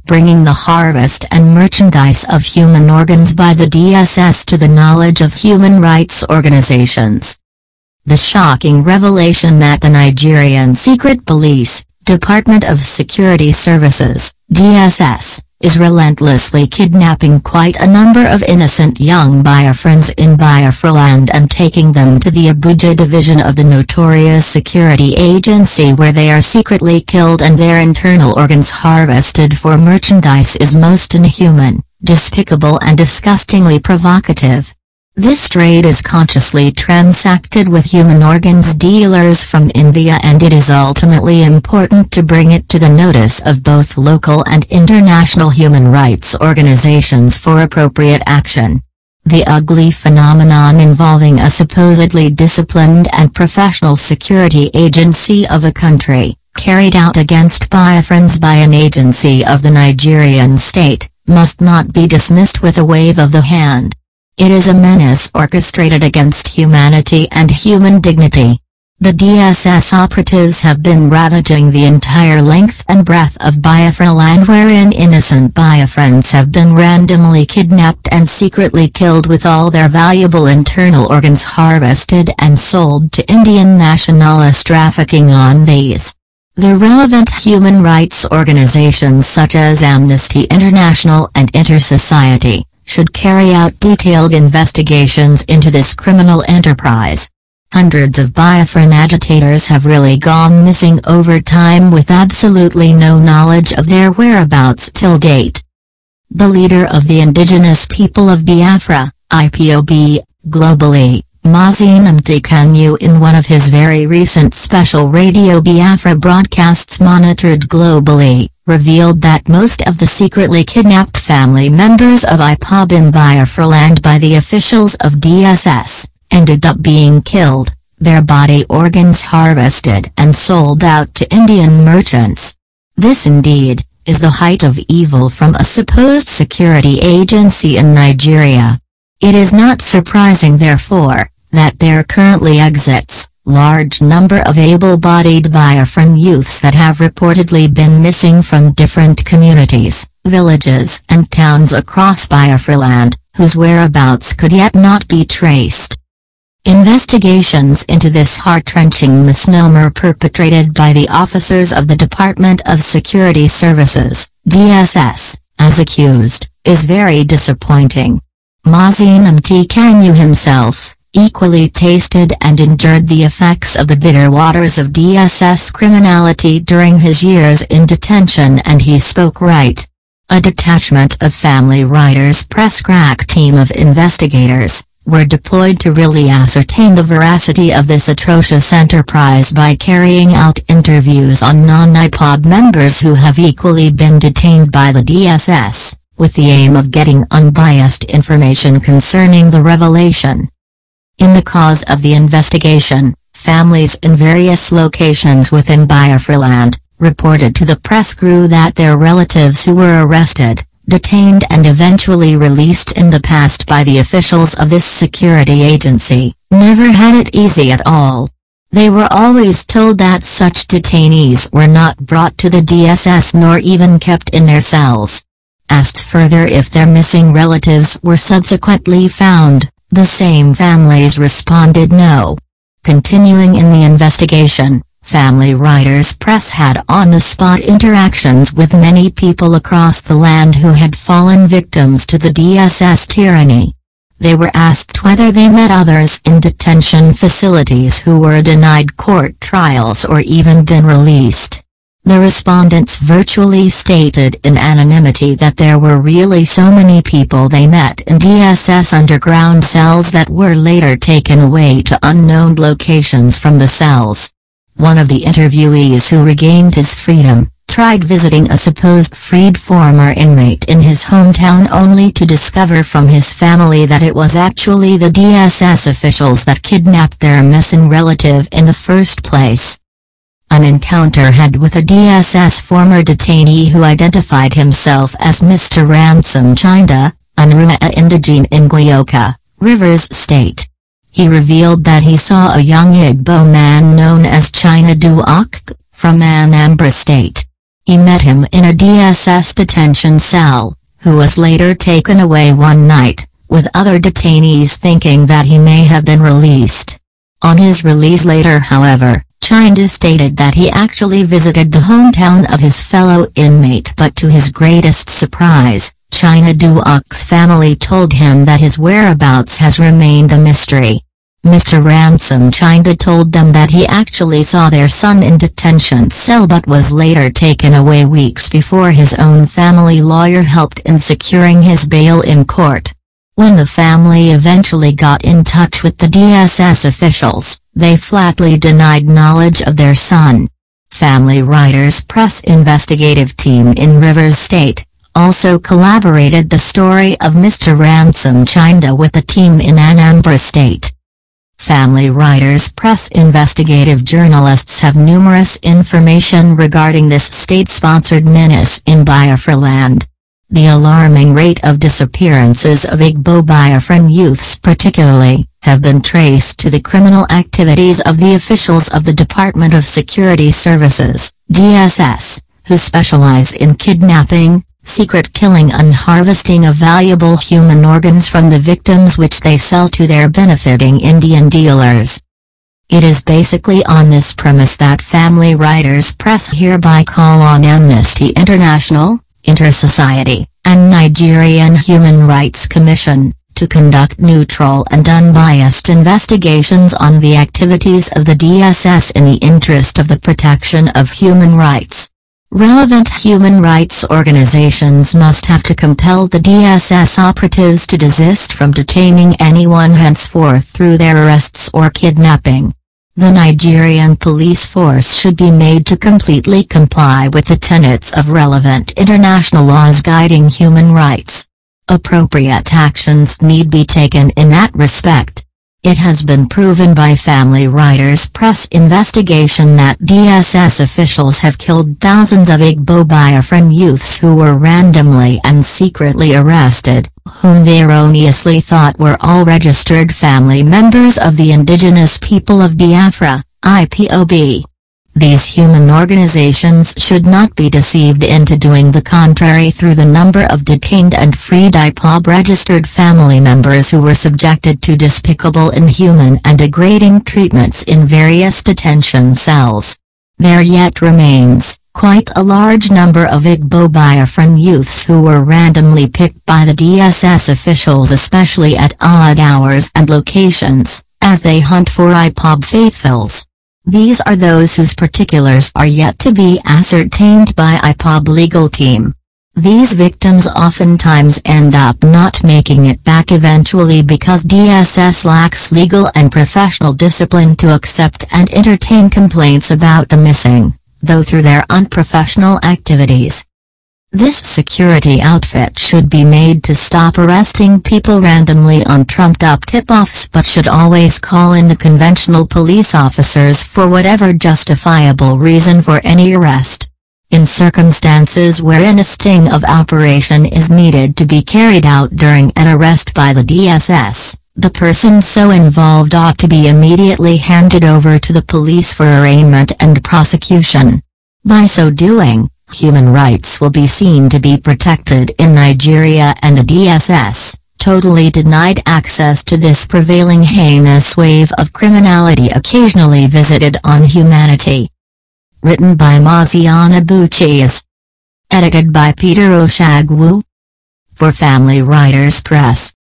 bringing the harvest and merchandise of human organs by the DSS to the knowledge of human rights organizations. The shocking revelation that the Nigerian Secret Police, Department of Security Services, DSS, is relentlessly kidnapping quite a number of innocent young Biafrans in Biafraland and taking them to the Abuja division of the notorious security agency where they are secretly killed and their internal organs harvested for merchandise is most inhuman, despicable and disgustingly provocative. This trade is consciously transacted with human organs dealers from India, and it is ultimately important to bring it to the notice of both local and international human rights organizations for appropriate action. The ugly phenomenon involving a supposedly disciplined and professional security agency of a country, carried out against Biafrans by an agency of the Nigerian state, must not be dismissed with a wave of the hand. It is a menace orchestrated against humanity and human dignity. The DSS operatives have been ravaging the entire length and breadth of Biafraland, wherein innocent Biafrans have been randomly kidnapped and secretly killed with all their valuable internal organs harvested and sold to Indian nationalists trafficking on these. The relevant human rights organizations such as Amnesty International and Inter-Society should carry out detailed investigations into this criminal enterprise. Hundreds of Biafran agitators have really gone missing over time with absolutely no knowledge of their whereabouts till date. The leader of the indigenous people of Biafra, IPOB, globally, Mazi Nnamdi Kanu, in one of his very recent special Radio Biafra broadcasts monitored globally, revealed that most of the secretly kidnapped family members of IPOB in Biafraland by the officials of DSS, ended up being killed, their body organs harvested and sold out to Indian merchants. This indeed, is the height of evil from a supposed security agency in Nigeria. It is not surprising therefore, that there currently exists large number of able-bodied Biafran youths that have reportedly been missing from different communities, villages and towns across Biafraland, whose whereabouts could yet not be traced. Investigations into this heart-wrenching misnomer perpetrated by the officers of the Department of Security Services, DSS, as accused, is very disappointing. Mazi Nnamdi Kanu himself, equally tasted and endured the effects of the bitter waters of DSS criminality during his years in detention, and he spoke right. A detachment of Family Writers Press crack team of investigators were deployed to really ascertain the veracity of this atrocious enterprise by carrying out interviews on non-IPOB members who have equally been detained by the DSS, with the aim of getting unbiased information concerning the revelation. In the cause of the investigation, families in various locations within Biafraland reported to the press crew that their relatives who were arrested, detained and eventually released in the past by the officials of this security agency, never had it easy at all. They were always told that such detainees were not brought to the DSS nor even kept in their cells. Asked further if their missing relatives were subsequently found, the same families responded no. Continuing in the investigation, Family Writers Press had on-the-spot interactions with many people across the land who had fallen victims to the DSS tyranny. They were asked whether they met others in detention facilities who were denied court trials or even been released. The respondents virtually stated in anonymity that there were really so many people they met in DSS underground cells that were later taken away to unknown locations from the cells. One of the interviewees who regained his freedom, tried visiting a supposed freed former inmate in his hometown only to discover from his family that it was actually the DSS officials that kidnapped their missing relative in the first place. An encounter had with a DSS former detainee who identified himself as Mr. Ransom Chinda, Anrua indigene in Guyoka, Rivers State. He revealed that he saw a young Igbo man known as China Duok, from Anambra State. He met him in a DSS detention cell, who was later taken away one night, with other detainees thinking that he may have been released. On his release later, however, Chinda stated that he actually visited the hometown of his fellow inmate, but to his greatest surprise, China Duok's family told him that his whereabouts has remained a mystery. Mr. Ransom Chinda told them that he actually saw their son in detention cell but was later taken away weeks before his own family lawyer helped in securing his bail in court. When the family eventually got in touch with the DSS officials, they flatly denied knowledge of their son. Family Writers Press investigative team in Rivers State also collaborated the story of Mr. Ransom Chinda with the team in Anambra State. Family Writers Press investigative journalists have numerous information regarding this state-sponsored menace in Biafraland. The alarming rate of disappearances of Igbo Biafran youths particularly, have been traced to the criminal activities of the officials of the Department of Security Services, DSS, who specialize in kidnapping, secret killing and harvesting of valuable human organs from the victims which they sell to their benefiting Indian dealers. It is basically on this premise that Family Writers Press hereby call on Amnesty International, Inter-Society, and Nigerian Human Rights Commission, to conduct neutral and unbiased investigations on the activities of the DSS in the interest of the protection of human rights. Relevant human rights organizations must have to compel the DSS operatives to desist from detaining anyone henceforth through their arrests or kidnapping. The Nigerian police force should be made to completely comply with the tenets of relevant international laws guiding human rights. Appropriate actions need be taken in that respect. It has been proven by Family Writers Press investigation that DSS officials have killed thousands of Igbo Biafran youths who were randomly and secretly arrested, whom they erroneously thought were all registered family members of the indigenous people of Biafra, IPOB. These human organizations should not be deceived into doing the contrary through the number of detained and freed IPOB registered family members who were subjected to despicable, inhuman and degrading treatments in various detention cells. There yet remains quite a large number of Igbo Biafran youths who were randomly picked by the DSS officials, especially at odd hours and locations, as they hunt for IPOB faithfuls. These are those whose particulars are yet to be ascertained by IPOB legal team. These victims oftentimes end up not making it back eventually because DSS lacks legal and professional discipline to accept and entertain complaints about the missing, though through their unprofessional activities. This security outfit should be made to stop arresting people randomly on trumped-up tip-offs, but should always call in the conventional police officers for whatever justifiable reason for any arrest. In circumstances wherein a sting of operation is needed to be carried out during an arrest by the DSS, the person so involved ought to be immediately handed over to the police for arraignment and prosecution. By so doing, human rights will be seen to be protected in Nigeria, and the DSS, totally denied access to this prevailing heinous wave of criminality occasionally visited on humanity. Written by Mazi Nnamdi Kanu. Edited by Peter Oshagwu. For Family Writers Press.